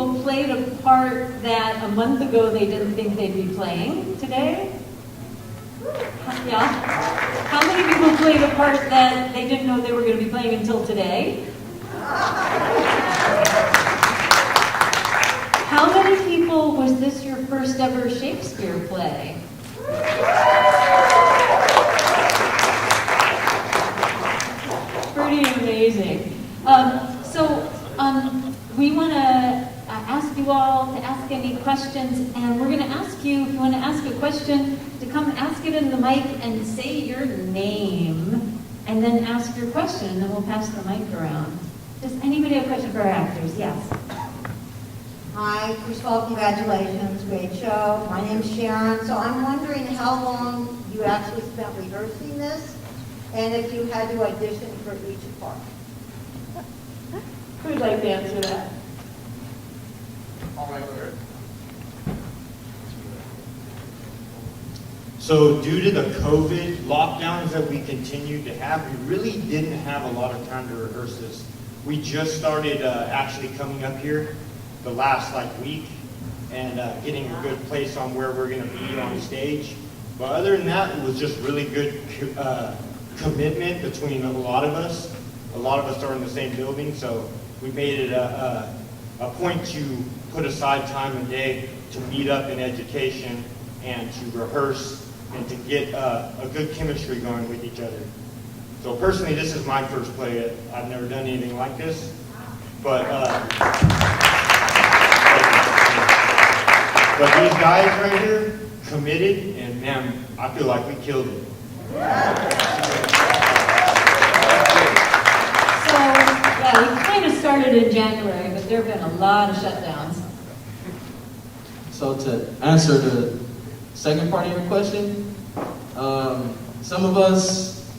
people played a part that a month ago they didn't think they'd be playing today? Yeah? How many people played a part that they didn't know they were going to be playing until today? How many people was this your first ever Shakespeare play? Pretty amazing. We want to ask you all to ask any questions, and we're going to ask you, if you want to ask a question, to come ask it in the mic and say your name, and then ask your question, and then we'll pass the mic around. Does anybody have a question for our actors? Yes. Hi, first of all, congratulations, great show. My name's Sharon. So I'm wondering how long you actually spent rehearsing this, and if you had to audition for each part. Who'd like to answer that? All right, Larry. So due to the COVID lockdowns that we continued to have, we really didn't have a lot of time to rehearse this. We just started actually coming up here the last week and getting a good place on where we're going to be on stage. But other than that, it was just really good commitment between a lot of us. A lot of us are in the same building, so we made it a point to put aside time and day to meet up in education and to rehearse and to get a good chemistry going with each other. So personally, this is my first play. I've never done anything like this, but these guys right here committed, and man, I feel like we killed it. We kind of started in January, but there have been a lot of shutdowns. So to answer the second part of your question, some of us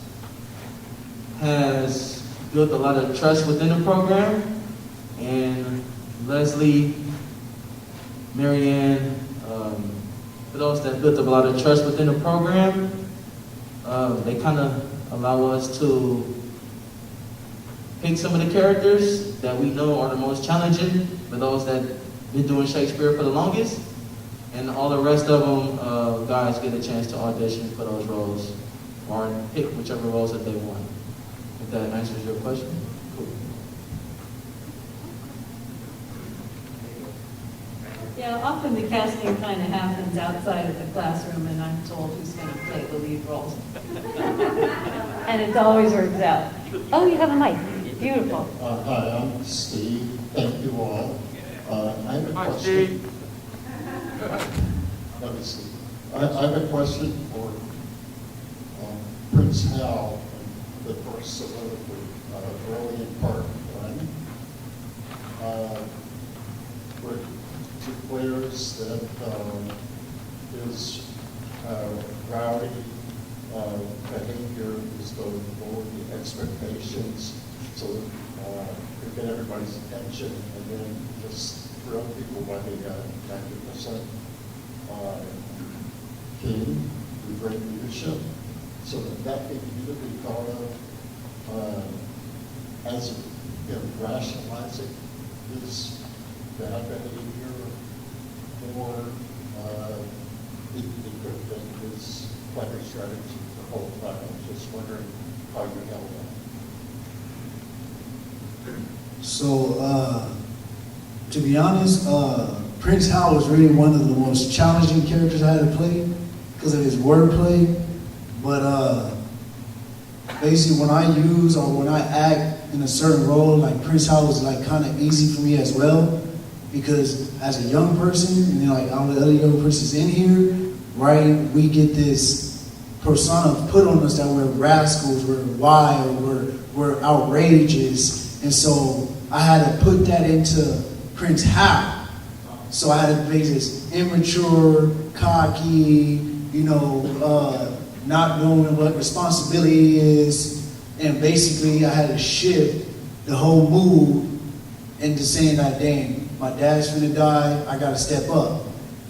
has built a lot of trust within the program, and Leslie, Marianne, for those that built up a lot of trust within the program, they kind of allow us to pick some of the characters that we know are the most challenging for those that been doing Shakespeare for the longest, and all the rest of them, guys get a chance to audition for those roles or pick whichever roles that they want. If that answers your question, cool. Yeah, often the casting kind of happens outside of the classroom, and I'm told who's going to play the lead roles. And it always works out. Oh, you have a mic. Beautiful. Hi, I'm Steve. Thank you all. I have a question. Let me see. I have a question for Prince Hal in the first soliloquy, early in part one. Were two players that his rowdy behavior is going below the expectations, so to get everybody's attention, and then just thrill people by the 90% king with great leadership. So that could either be thought of as rationalizing his bad behavior, or it could have been his clever strategy the whole time. I'm just wondering how you handle that. So, to be honest, Prince Hal was really one of the most challenging characters I had to play because of his wordplay. But basically, when I use or when I act in a certain role, like Prince Hal was kind of easy for me as well, because as a young person, and then all the other young persons in here, right, we get this persona put on us that we're rascals, we're wild, we're outrageous, and so I had to put that into Prince Hal. So I had to make this immature, cocky, not knowing what responsibility is, and basically I had to shift the whole mood into saying that, dang, my dad's finna die, I gotta step up.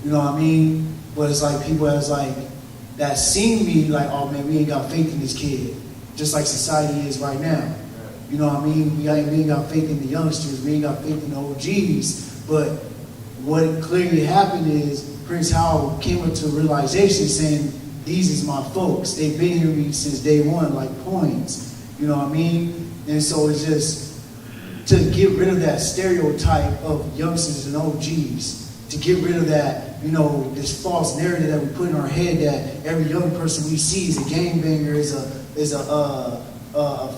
You know what I mean? But it's like people that seen me oh man, we ain't got faith in this kid, just like society is right now. You know what I mean? We ain't got faith in the youngsters. We ain't got faith in the OGs. But what clearly happened is Prince Howard came up to a realization saying, these is my folks. They've been here with me since day one, like points. You know what I mean? And so it's just to get rid of that stereotype of youngsters and OGs, to get rid of that, you know, this false narrative that we put in our head that every young person we see is a gangbanger, is a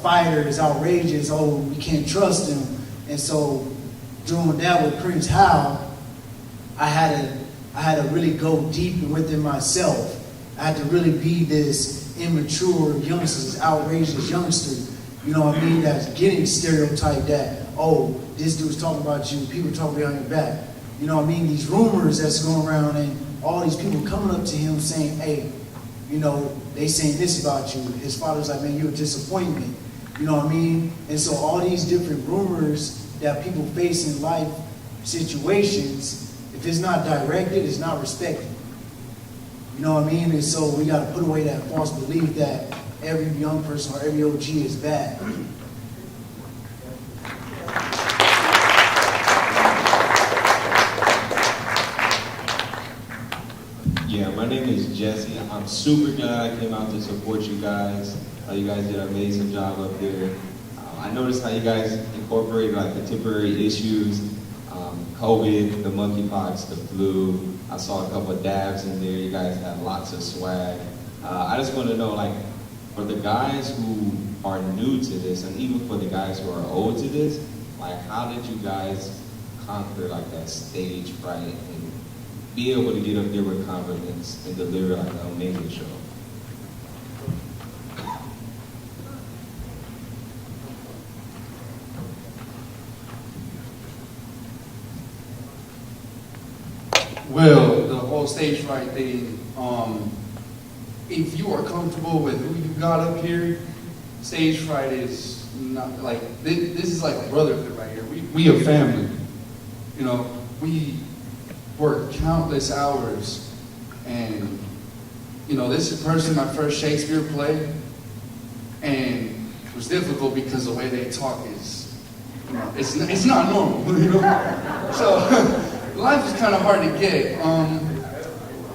fighter, is outrageous, oh, we can't trust him. And so doing that with Prince Howard, I had to really go deep within myself. I had to really be this immature youngster, this outrageous youngster, you know what I mean, that's getting stereotyped that, oh, this dude's talking about you, people talking behind your back. You know what I mean? These rumors that's going around and all these people coming up to him saying, hey, you know, they saying this about you. His father's like, man, you're a disappointment. You know what I mean? And so all these different rumors that people face in life situations, if it's not directed, it's not respected. You know what I mean? And so we got to put away that false belief that every young person or every OG is bad. Yeah, my name is Jesse. I'm super glad I came out to support you guys. You guys did an amazing job up there. I noticed how you guys incorporated like contemporary issues, COVID, the monkeypox, the flu. I saw a couple of dabs in there. You guys had lots of swag. I just want to know, like, for the guys who are new to this, and even for the guys who are old to this, like, how did you guys conquer like that stage fright and be able to get up there with confidence and deliver like an amazing show? Well, the whole stage fright thing, if you are comfortable with who you got up here, stage fright is not like, this is like a brotherhood right here. We a family. You know, we work countless hours, and you know, this is personally my first Shakespeare play, and it was difficult because the way they talk is, you know, it's not normal, you know. So life is kind of hard to get.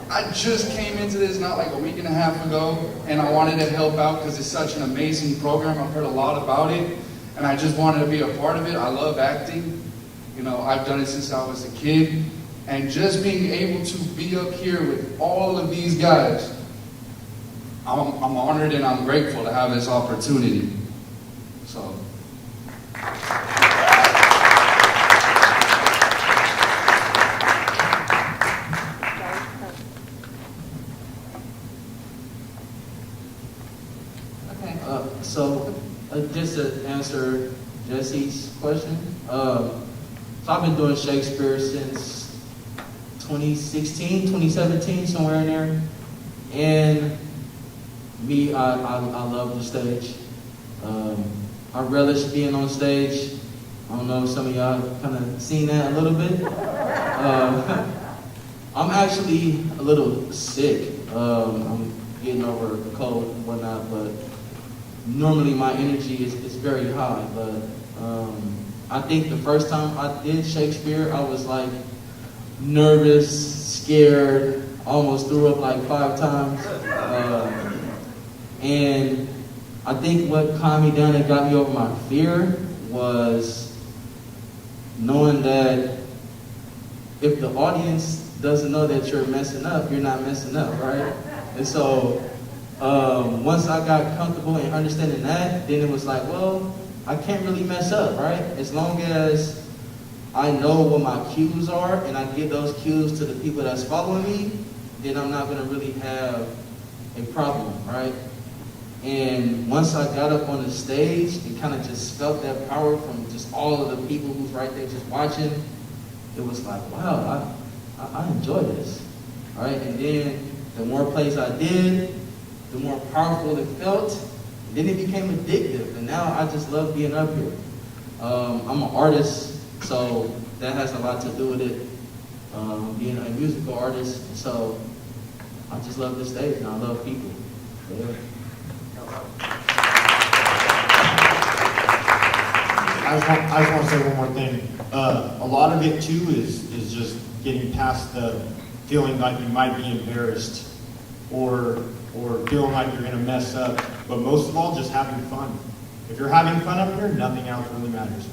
I just came into this not like a week and a half ago, and I wanted to help out because it's such an amazing program. I've heard a lot about it, and I just wanted to be a part of it. I love acting. You know, I've done it since I was a kid. And just being able to be up here with all of these guys, I'm honored and I'm grateful to have this opportunity. So. Just to answer Jesse's question, so I've been doing Shakespeare since 2016, 2017, somewhere in there. And me, I love the stage. I relish being on stage. I don't know if some of y'all kind of seen that a little bit. I'm actually a little sick. I'm getting over a cold and whatnot, but normally my energy is very high. But I think the first time I did Shakespeare, I was like nervous, scared, almost threw up like 5 times. And I think what calmed me down and got me over my fear was knowing that if the audience doesn't know that you're messing up, you're not messing up, right? And so once I got comfortable in understanding that, then it was like, well, I can't really mess up, right? As long as I know what my cues are and I give those cues to the people that's following me, then I'm not going to really have a problem, right? And once I got up on the stage and kind of just felt that power from just all of the people who's right there just watching, it was like, wow, I enjoy this, right? And then the more plays I did, the more powerful it felt. And then it became addictive, and now I just love being up here. I'm an artist, so that has a lot to do with it, being a musical artist. So I just love this stage, and I love people. Yeah. I just want to say one more thing. A lot of it too is just getting past the feeling like you might be embarrassed or feeling like you're going to mess up. But most of all, just having fun. If you're having fun up here, nothing else really matters.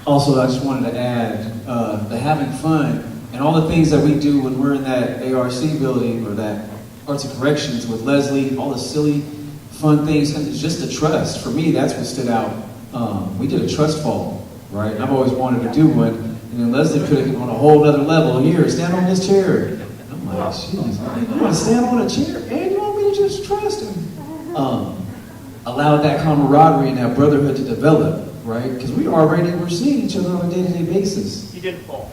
Also, I just wanted to add the having fun and all the things that we do when we're in that ARC building or that Arts and Corrections with Leslie, all the silly, fun things, and it's just the trust. For me, that's what stood out. We did a trust fall, right? And I've always wanted to do one, and then Leslie put it on a whole other level. Here, stand on this chair. And I'm like, jeez, you want to stand on a chair and you want me to just trust him? Allowed that camaraderie and that brotherhood to develop, right? Because we're seeing each other on a day-to-day basis. He didn't fall.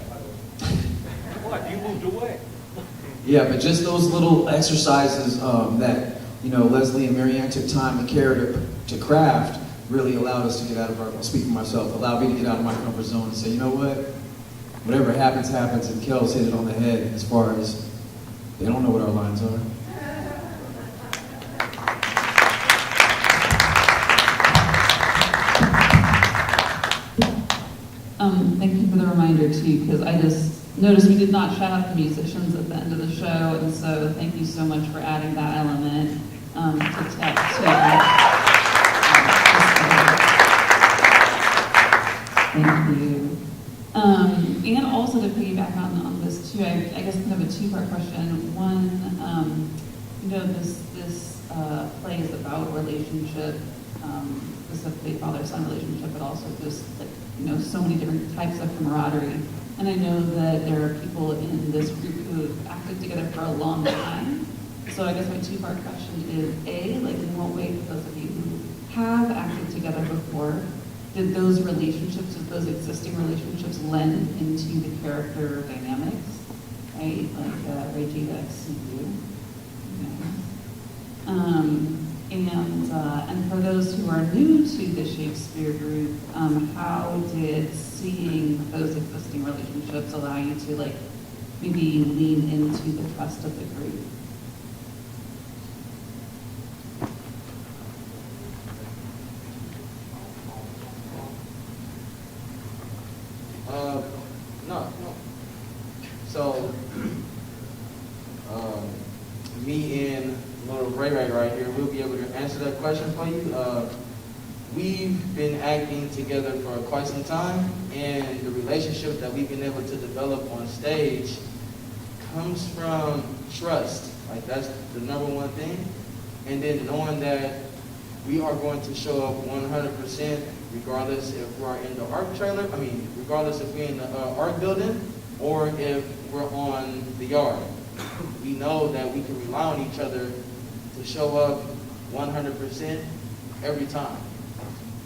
What? You moved away. Yeah, but just those little exercises that, Leslie and Marianne took time and care to craft really allowed us to get out of our, I'll speak for myself, allowed me to get out of my comfort zone and say, you know what? Whatever happens, happens, and Kel's hit it on the head as far as they don't know what our lines are. Thank you for the reminder too, because I just noticed we did not shout out the musicians at the end of the show, and so thank you so much for adding that element to text. Thank you. And also to piggyback on this too, I guess kind of a two-part question. One, this play is about relationship, specifically father-son relationship, but also just so many different types of camaraderie. And I know that there are people in this group who have acted together for a long time. So I guess my two-part question is, A, in what way, for those of you who have acted together before, did those relationships, did those existing relationships lend into the character dynamics, right? Like Reggie X and you. And for those who are new to the Shakespeare group, how did seeing those existing relationships allow you to maybe lean into the trust of the group? No. So, me and little Ray right here, we'll be able to answer that question for you. We've been acting together for quite some time, and the relationship that we've been able to develop on stage comes from trust. That's the number one thing. And then knowing that we are going to show up 100% regardless if we're in the art trailer, regardless if we're in the art building or if we're on the yard. We know that we can rely on each other to show up 100% every time.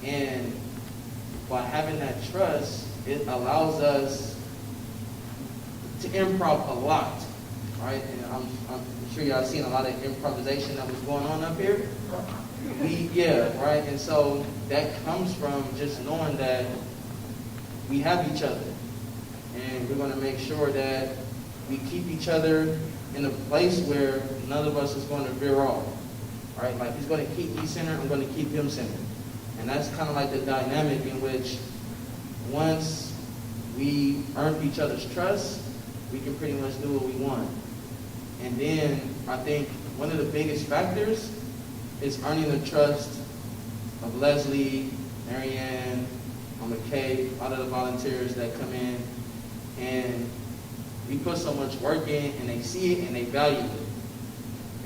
And by having that trust, it allows us to improv a lot, right? And I'm sure y'all seen a lot of improvisation that was going on up here. Right? And so that comes from just knowing that we have each other. And we're going to make sure that we keep each other in a place where none of us is going to veer off. Right? He's going to keep me centered, I'm going to keep him centered. And that's kind of the dynamic in which once we earn each other's trust, we can pretty much do what we want. And then I think one of the biggest factors is earning the trust of Leslie, Marianne, McKay, a lot of the volunteers that come in. And we put so much work in, and they see it and they value it.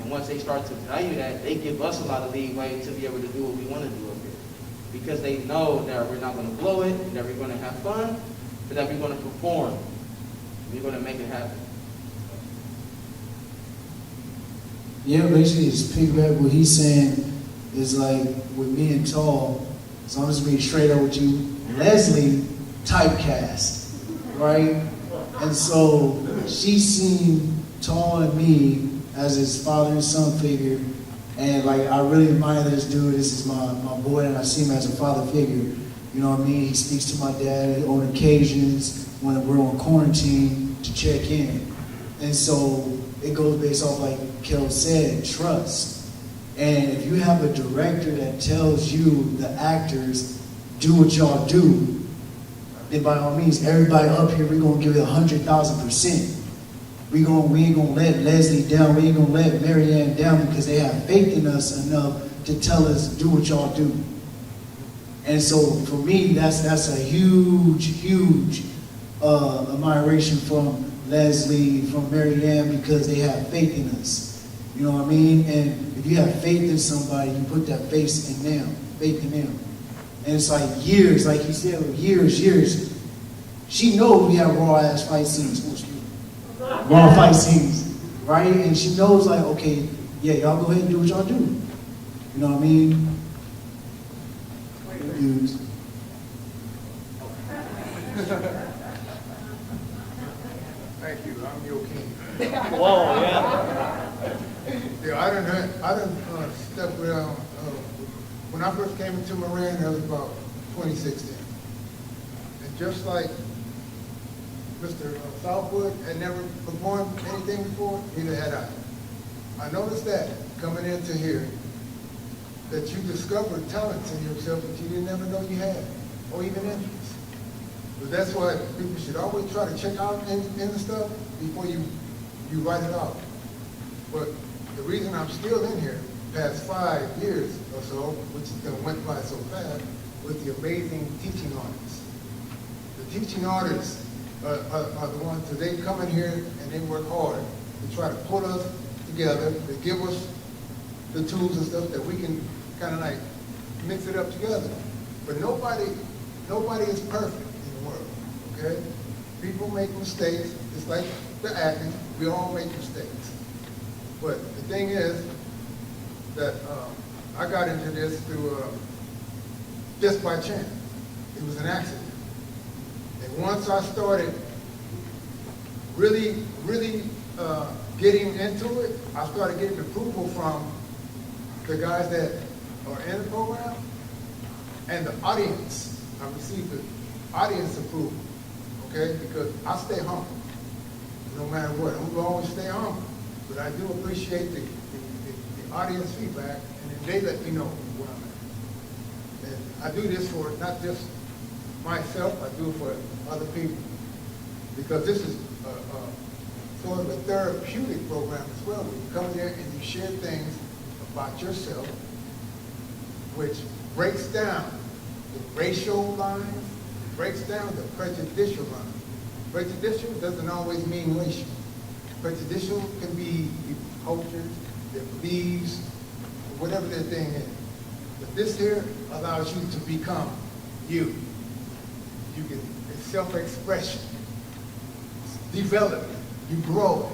And once they start to value that, they give us a lot of leeway to be able to do what we want to do up here. Because they know that we're not going to blow it, that we're going to have fun, but that we're going to perform. We're going to make it happen. Yeah, basically, just piggyback what he's saying is with me and Tall, so I'm just being straight up with you, Leslie typecast, right? And so she's seen Tall and me as his father and son figure, and I really admire this dude. This is my boy, and I see him as a father figure. You know what I mean? He speaks to my dad on occasions when we're on quarantine to check in. And so it goes based off, like Kel said, trust. And if you have a director that tells you, the actors, do what y'all do, then by all means, everybody up here, we're going to give it 100,000%. We ain't gonna let Leslie down. We ain't gonna let Marianne down because they have faith in us enough to tell us do what y'all do. And so for me, that's a huge admiration from Leslie, from Marianne, because they have faith in us. You know what I mean? And if you have faith in somebody, you put that faith in them. And it's like years, like he said, years. She knows we have raw ass fight scenes. Raw fight scenes, right? And she knows, like, okay, yeah, y'all go ahead and do what y'all do. You know what I mean? Reviews. Thank you. I'm your king. Whoa, yeah. Yeah, I done stepped around. When I first came into Marin, that was about 2016. And just like Mr. Southwood had never performed anything before, neither had I. I noticed that coming into here, that you discovered talents in yourself that you didn't ever know you had, or even interests. But that's why people should always try to check out in the stuff before you write it out. But the reason I'm still in here, past 5 years or so, which went by so fast, was the amazing teaching artists. The teaching artists are the ones, so they come in here and they work hard to try to put us together, to give us the tools and stuff that we can kind of like mix it up together. But nobody is perfect in the world, okay? People make mistakes, it's like the acting, we all make mistakes. But the thing is that I got into this through just by chance. It was an accident. And once I started really getting into it, I started getting approval from the guys that are in the program and the audience. I received the audience approval, okay? Because I stay humble, no matter what. I'm gonna always stay humble, but I do appreciate the audience feedback, and then they let me know where I'm at. And I do this for not just myself, I do it for other people, because this is sort of a therapeutic program as well. Where you come there and you share things about yourself, which breaks down the racial lines, breaks down the prejudicial lines. Prejudicial doesn't always mean racial. Prejudicial can be cultures, their beliefs, whatever their thing is. But this here allows you to become you. You get self-expression, development, you grow.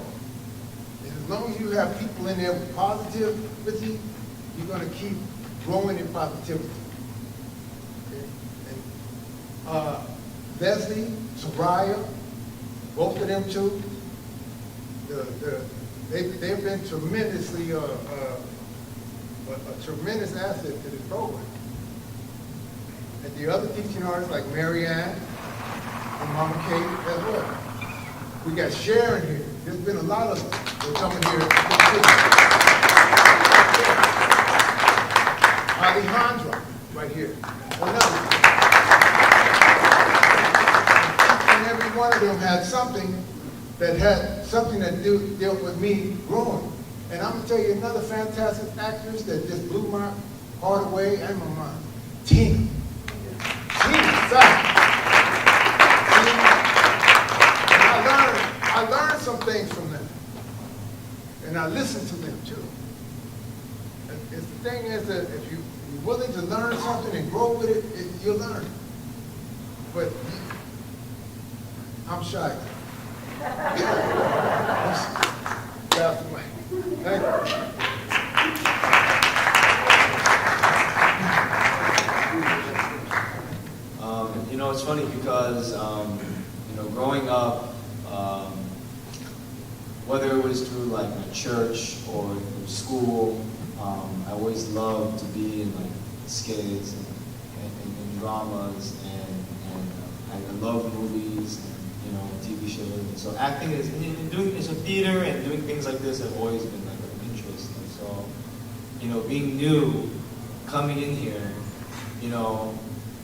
And as long as you have people in there with positivity, you're going to keep growing in positivity. Okay? And Leslie, Soraya, both of them two, they've been tremendously a tremendous asset to this program. And the other teaching artists like Marianne and Mama Kate as well. We got Sharon here. There's been a lot of them. They're coming here. Alejandra, right here. Another. Each and every one of them had something that dealt with me growing. And I'm gonna tell you another fantastic actress that just blew my heart away and my mind. Tina. I learned some things from them. And I listened to them too. The thing is that if you're willing to learn something and grow with it, you'll learn it. But I'm shy. Thank you. You know, it's funny because, growing up, whether it was through like my church or through school, I always loved to be in like skits and dramas, and I love movies and TV shows. And so acting is doing theater and doing things like this have always been like an interest. And so you know, being new, coming in here, you know,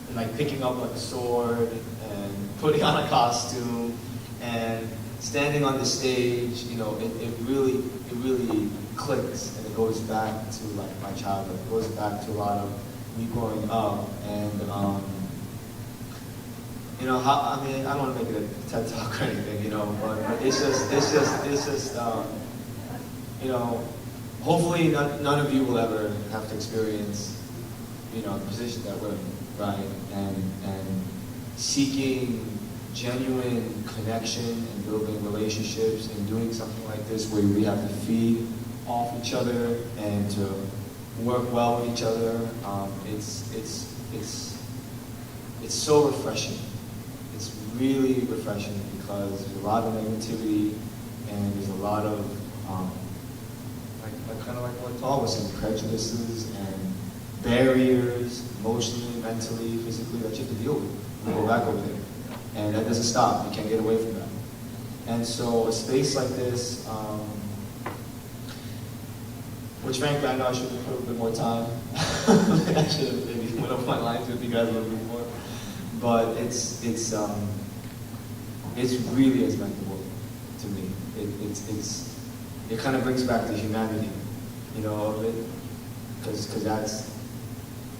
and like picking up like a sword and putting on a costume and standing on the stage, you know, it really clicks, and it goes back to like my childhood. It goes back to a lot of me growing up, and you know, I mean, I don't want to make it a TED Talk or anything, you know, but it's just, you know, hopefully none of you will ever have to experience, you know, the position that we're in, right? And seeking genuine connection and building relationships and doing something like this where we have to feed off each other and to work well with each other. It's so refreshing. It's really refreshing because there's a lot of negativity and there's a lot of kind of like what Paul was saying, prejudices and barriers, emotionally, mentally, physically, that you have to deal with when you go back over there. And that doesn't stop. You can't get away from that. And so a space like this, which frankly I know I should have put a bit more time. I should have maybe went up my lines with you guys a little bit more. But it's really inspectable to me. It kind of brings back the humanity, you know, of it, because that's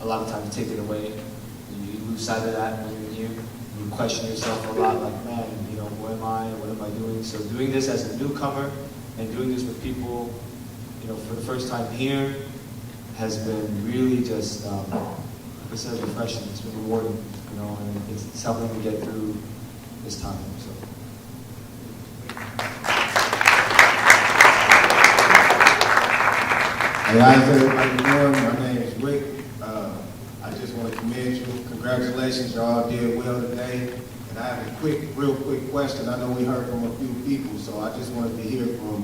a lot of times taken away. You lose sight of that when you're here. You question yourself a lot, like, man, you know, who am I? What am I doing? So doing this as a newcomer and doing this with people, you know, for the first time here has been really just, it's refreshing. It's been rewarding, you know, and it's helping me get through this time. So. Hey, how's everybody doing? My name is Rick. I just want to commend you. Congratulations, y'all did well today. And I have a real quick question. I know we heard from a few people, so I just wanted to hear from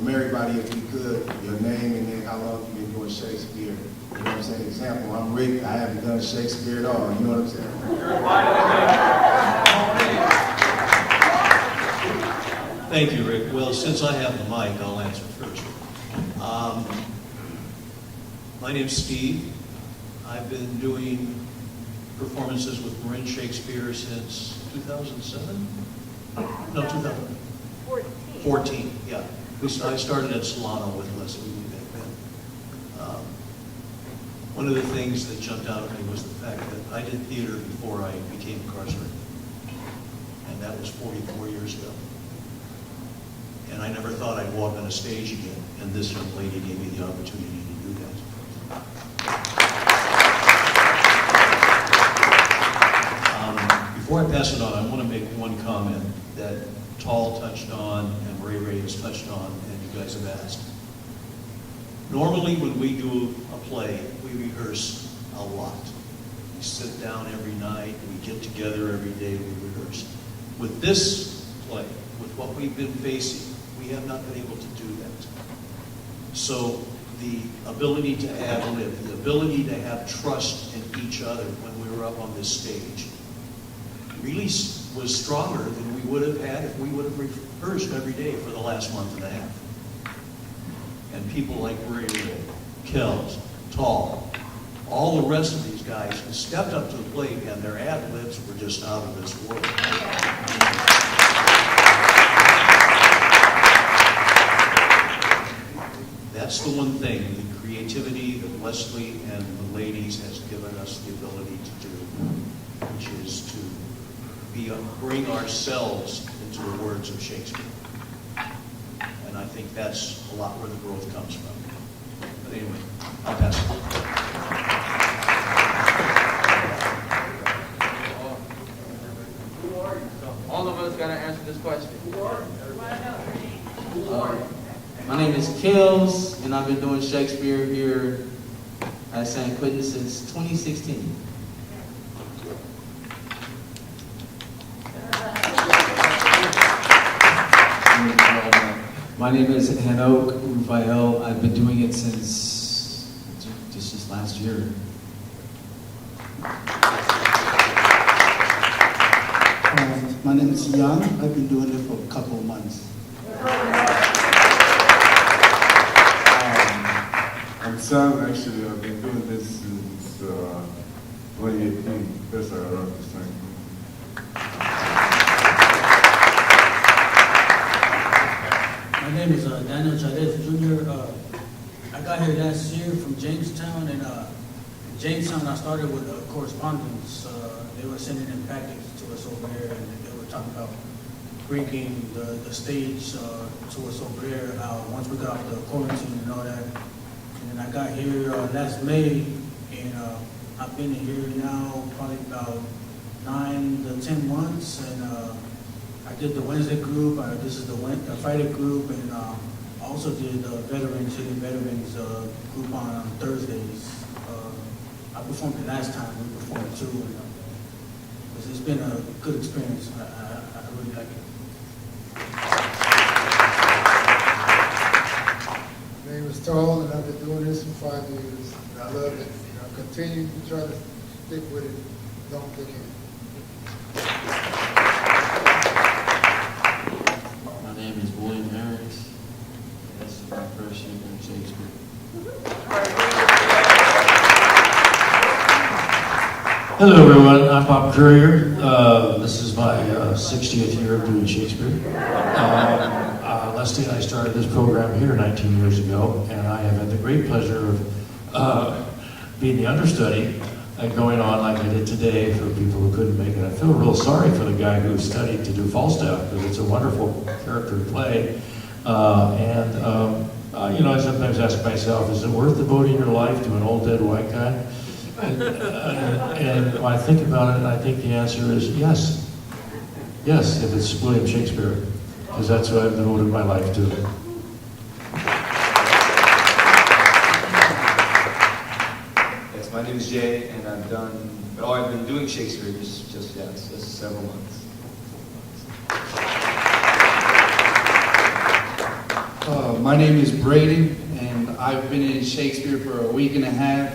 everybody, if you could, your name and then how long you've been doing Shakespeare. You know what I'm saying? Example, I'm Rick. I haven't done Shakespeare at all. You know what I'm saying? Thank you, Rick. Well, since I have the mic, I'll answer first. My name's Steve. I've been doing performances with Marin Shakespeare since 2007? No, 2014, yeah. I started at Solano with Leslie back then. One of the things that jumped out at me was the fact that I did theater before I became incarcerated. And that was 44 years ago. And I never thought I'd walk on a stage again, and this young lady gave me the opportunity to do that. Before I pass it on, I want to make one comment that Tall touched on and Ray has touched on and you guys have asked. Normally when we do a play, we rehearse a lot. We sit down every night, we get together every day, we rehearse. With this play, with what we've been facing, we have not been able to do that. So the ability to ad lib, the ability to have trust in each other when we were up on this stage, really was stronger than we would have had if we would have rehearsed every day for the last month and a half. And people like Ray, Kells, Tall, all the rest of these guys who stepped up to the plate and their ad libs were just out of this world. That's the one thing, the creativity that Leslie and the ladies has given us the ability to do, which is to bring ourselves into the words of Shakespeare. And I think that's a lot where the growth comes from. But anyway, I'll pass it. All of us got to answer this question. My name is Kells, and I've been doing Shakespeare here at San Quentin since 2016. My name is Hanok Rufael. I've been doing it since just last year. My name is Young. I've been doing it for a couple of months. I'm son, actually, I've been doing this since 2018. That's how I wrote this thing. My name is Daniel Chavez Jr. I got here last year from Jamestown, and Jamestown I started with correspondence. They were sending in packets to us over there, and they were talking about bringing the stage to us over there once we got off the quarantine and all that. And then I got here last May, and I've been here now probably about 9 to 10 months, and I did the Wednesday group. This is the Friday group, and I also did the Veterans group on Thursdays. I performed it last time. We performed too. And, it's been a good experience. I really like it. My name is Tall, and I've been doing this for 5 years, and I love it. And I'll continue to try to stick with it. Don't think it. My name is William Harris. This is my first year in Shakespeare. Hello, everyone. I'm Bob Courier. This is my 60th year of doing Shakespeare. Leslie and I started this program here 19 years ago, and I have had the great pleasure of being the understudy and going on like I did today for people who couldn't make it. I feel real sorry for the guy who studied to do Falstaff, because it's a wonderful character to play. You know, I sometimes ask myself, is it worth devoting your life to an old dead white guy? And when I think about it, I think the answer is yes. Yes, if it's William Shakespeare, because that's what I've devoted my life to. Yes, my name is Jay, and I've been doing Shakespeare just several months. My name is Brady, and I've been in Shakespeare for a week and a half.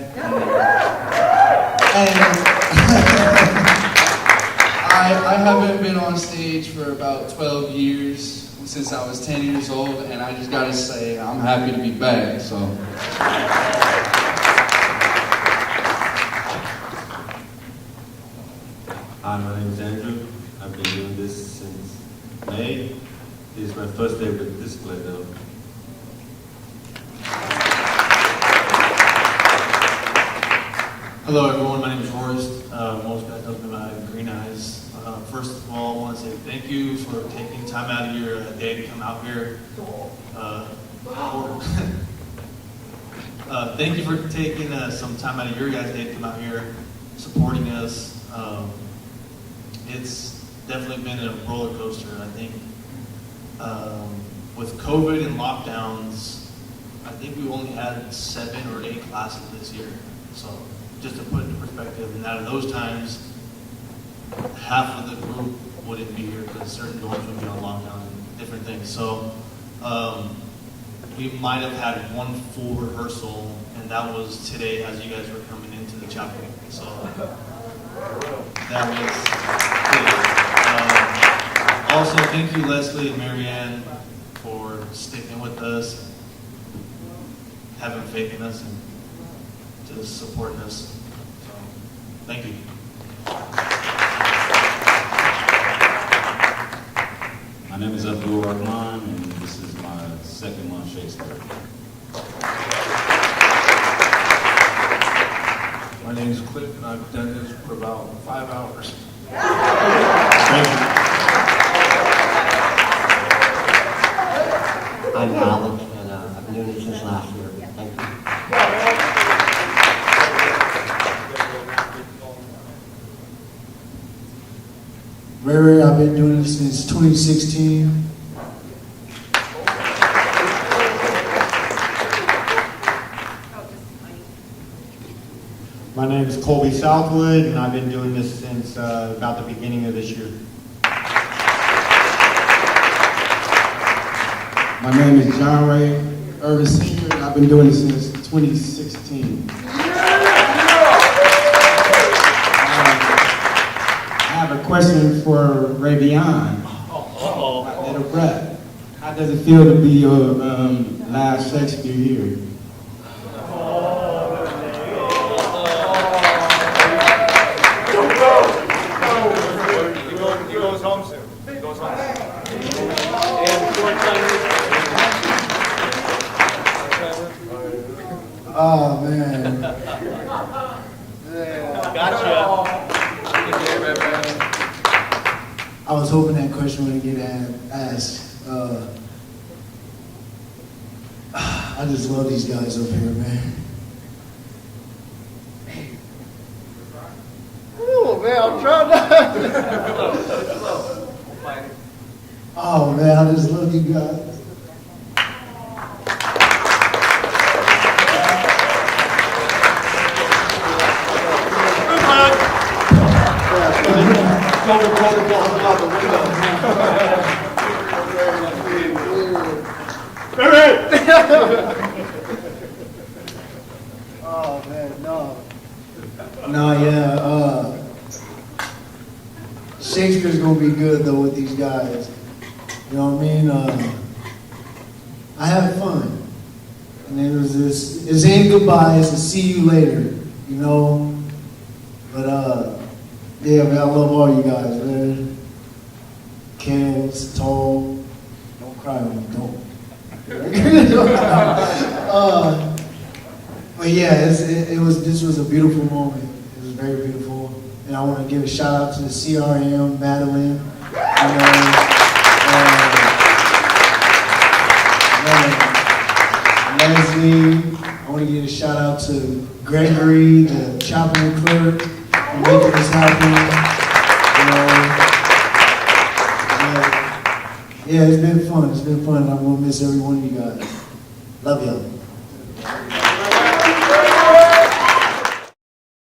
I haven't been on stage for about 12 years, since I was 10 years old, and I just gotta say, I'm happy to be back, so. Hi, my name is Andrew. I've been doing this since May. This is my first day with this play, though. Hello, everyone. My name is Horst. Most guys know me by Green Eyes. First of all, I want to say thank you for taking time out of your day to come out here. Thank you for taking some time out of your guys' day to come out here, supporting us. It's definitely been a roller coaster. I think with COVID and lockdowns, I think we only had 7 or 8 classes this year. So just to put it into perspective, and out of those times, half of the group wouldn't be here because certain dorms would be on lockdown and different things. So we might have had one full rehearsal, and that was today as you guys were coming into the chapel. So that was good. Also, thank you, Leslie and Marianne, for sticking with us, having faith in us, and just supporting us. So, thank you. My name is Abdul Rahman, and this is my second month Shakespeare. My name is Cliff, and I've done this for about 5 hours. Thank you. I'm Alex, and I've been doing this since last year. Thank you. Ray, I've been doing this since 2016. My name is Colby Southwood, and I've been doing this since about the beginning of this year. My name is John Ray Irvin Sr., and I've been doing this since 2016. I have a question for Ravion. Little Brett, how does it feel to be your last Shakespeare here? I was hoping that question wouldn't get asked. I just love these guys up here, man. Oh, man, I'm trying not to. Oh man, I just love you guys. Oh, man, no. No, yeah, Shakespeare's gonna be good though with these guys. You know what I mean? I had fun. And it was this, it's ain't goodbye, it's a see you later, you know? But, yeah, man, I love all you guys, man. Kels, Tall, don't cry on me, don't. But yeah, this was a beautiful moment. It was very beautiful. And I want to give a shout out to the CRM, Madeline, Leslie. I want to give a shout out to Gregory, the chaplain clerk, for making this happen. Yeah, it's been fun. It's been fun. I'm gonna miss every one of you guys. Love y'all.